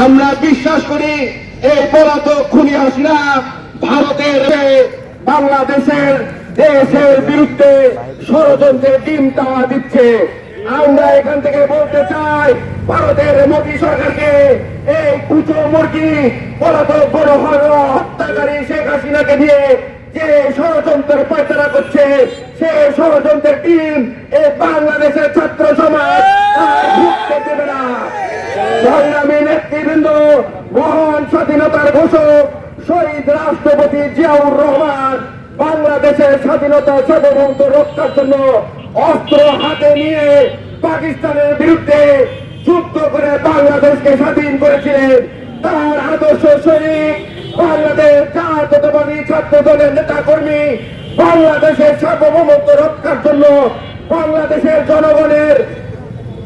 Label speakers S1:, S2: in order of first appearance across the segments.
S1: আমরা বিশ্বাস করি এই পলাতক খুনি হাসিনা ভারতের বাংলাদেশের দেশের বিরুদ্ধে ষড়যন্ত্রের ডিম তাওয়া দিচ্ছে। আমরা এখান থেকে বলতে চাই ভারতের মোদী সরকারকে এই কুচো মুরগি পলাতক বড় হত্যাকারী শেখ হাসিনাকে দিয়ে যে ষড়যন্ত্রের পায়তারা করছে সে ষড়যন্ত্রের টিম এই বাংলাদেশের ছাত্র সমাজ ঢুকতে দেবে না। সংগ্রামী নেতৃবৃন্দ, মহান স্বাধীনতার ঘোষক শহীদ রাষ্ট্রপতি জিয়াউর রহমান বাংলাদেশের স্বাধীনতা সার্বভৌমত্ব রক্ষার জন্য অস্ত্র হাতে নিয়ে পাকিস্তানের বিরুদ্ধে যুদ্ধ করে বাংলাদেশকে স্বাধীন করেছিলেন। তার আদর্শ শহীদ বাংলাদেশ জাতীয়তাবাদী ছাত্র দলের নেতা কর্মী বাংলাদেশের সার্বভৌমত্ব রক্ষার জন্য, বাংলাদেশের জনগণের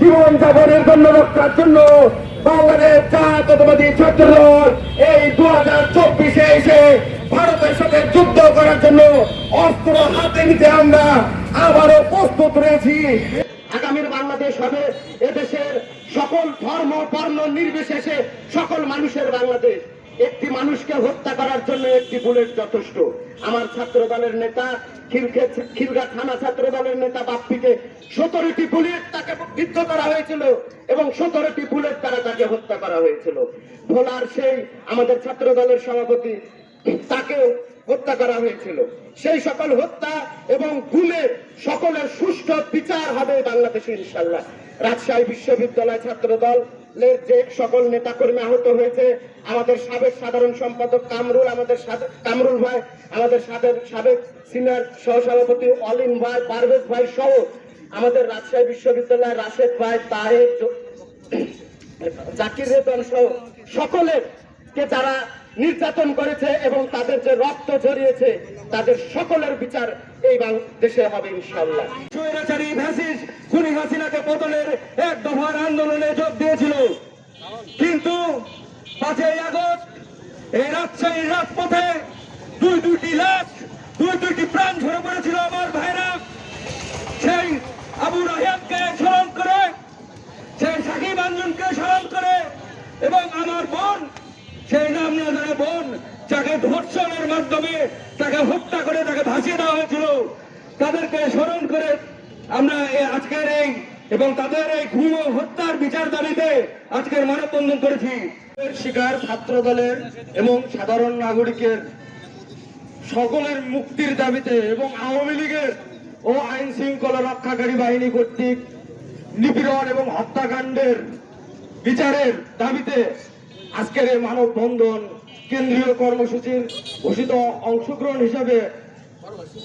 S1: জীবন যাপনের জন্য রক্ষার জন্য বাংলাদেশ জাতীয়তাবাদী ছাত্র দল এই 2024-এ এসে ভারতের সাথে যুদ্ধ করার জন্য অস্ত্র হাতে নিতে আমরা আবারও প্রস্তুত রয়েছি। আগামীর বাংলাদেশ হবে এদেশের সকল ধর্ম বর্ণ নির্বিশেষে সকল মানুষের বাংলাদেশ। একটি মানুষকে হত্যা করার জন্য একটি বুলেট যথেষ্ট। আমার ছাত্র দলের নেতা খিলগাঁও থানা ছাত্র দলের নেতা বাপ্পিকে 17টি বুলেট তাকে বিদ্ধ করা হয়েছিল এবং 17টি বুলেট দ্বারা তাকে হত্যা করা হয়েছিল। ভোলার সেই আমাদের ছাত্র দলের সভাপতি তাকেও হত্যা করা হয়েছিল। সেই সকল হত্যা এবং গুমের সকলের সুষ্ঠু বিচার হবে বাংলাদেশে ইনশাল্লাহ। রাজশাহী বিশ্ববিদ্যালয় ছাত্র দলের যে সকল নেতাকর্মী আহত হয়েছে, আমাদের সাবেক সাধারণ সম্পাদক কামরুল ভাই, আমাদের সাবেক সিনিয়র সহসভাপতি অলিন ভাই, পারভেজ ভাই সহ আমাদের রাজশাহী বিশ্ববিদ্যালয়ের রাশেদ ভাই, তাহের, জাকির রেতন সহ সকলের কে যারা নির্যাতন করেছে এবং তাদের যে রক্ত ঝরিয়েছে তাদের সকলের বিচার এই দেশে হবে ইনশাআল্লাহ। স্বৈরাচারী ফ্যাসিস্ট খুনি হাসিনাকে পতনের এক দফার আন্দোলনে যোগ দিয়েছিল, কিন্তু 5ই আগস্ট এই রাজশাহীর রাজপথে দুইটি লাশ, দুইটি প্রাণ ঝরে পড়েছিল। আমার ভাইরা সেই আবু রায়হানকে স্মরণ করে, সেই সাকিব আঞ্জুমকে স্মরণ করে এবং আমার বোন, সেই নাম না জানা বোন যাকে ধর্ষণের মাধ্যমে তাকে হত্যা করে তাকে ভাসিয়ে দেওয়া হয়েছিল, তাদেরকে স্মরণ করে আমরা আজকের এই এবং তাদের এই খুন ও হত্যার বিচার দাবিতে আজকের মানববন্ধন করেছি। শিকার ছাত্র দলের এবং সাধারণ নাগরিকের সকলের মুক্তির দাবিতে এবং আওয়ামী লীগের ও আইন শৃঙ্খলা রক্ষাকারী বাহিনী কর্তৃক নিপীড়ন এবং হত্যাকাণ্ডের বিচারের দাবিতে আজকের এই মানববন্ধন কেন্দ্রীয় কর্মসূচির ঘোষিত অংশগ্রহণ হিসাবে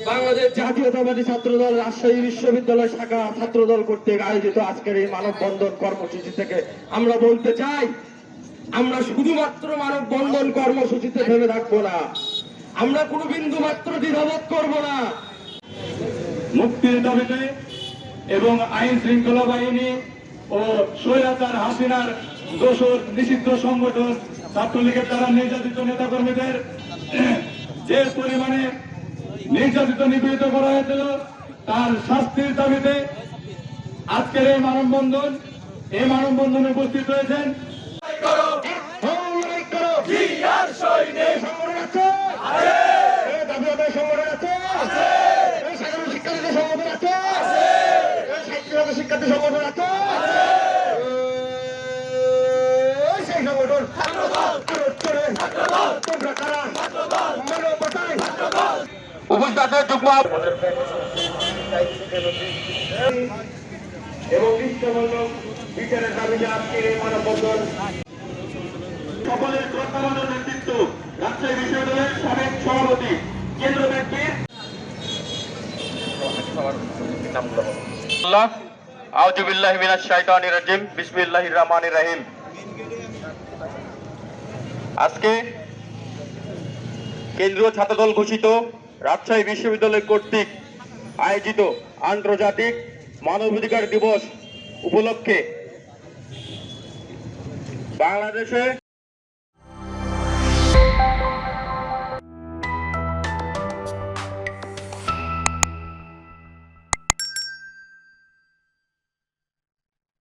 S1: বাংলাদেশ জাতীয়তাবাদী ছাত্রদল রাজশাহী বিশ্ববিদ্যালয় শাখা ছাত্রদল কর্তৃক আয়োজিত আজকের এই মানববন্ধন কর্মসূচি থেকে আমরা বলতে চাই, আমরা শুধুমাত্র মানববন্ধন কর্মসূচিতে ভেবে থাকবো না, আমরা কোনো বিন্দু মাত্র দ্বিধাবোধ করবো না।
S2: মুক্তির দাবিতে এবং আইন শৃঙ্খলা বাহিনী ও স্বৈরাচার হাসিনার দোষর নিষিদ্ধ সংগঠন ছাত্রলীগের দ্বারা নির্যাতিত নেতাকর্মীদের যে পরিমাণে নির্যাতিত নিপীড়িত করা হয়েছিল তার শাস্তির দাবিতে আজকের এই মানববন্ধনে উপস্থিত রয়েছেন
S1: শিক্ষার্থী সংগঠন আছে, সেই সংগঠন উপস্থিত যুগ্ম এবং দৃশ্যমূলক বিচারের দাবিতে আজকের এই মানববন্ধন।
S2: সকলের শ্রদ্ধাভাজন নেতৃত্ব রাজশাহী বিশ্ববিদ্যালয়ের সাবেক সভাপতি কেন্দ্র ব্যক্তির
S1: আউযু বিল্লাহি মিনাশ শাইতানির রাজিম, বিসমিল্লাহির রহমানির রহিম। আজকে কেন্দ্রীয় ছাত্রদল ঘোষিত রাজশাহী বিশ্ববিদ্যালয় কর্তৃক আয়োজিত আন্তর্জাতিক মানবাধিকার দিবস উপলক্ষে বাংলাদেশে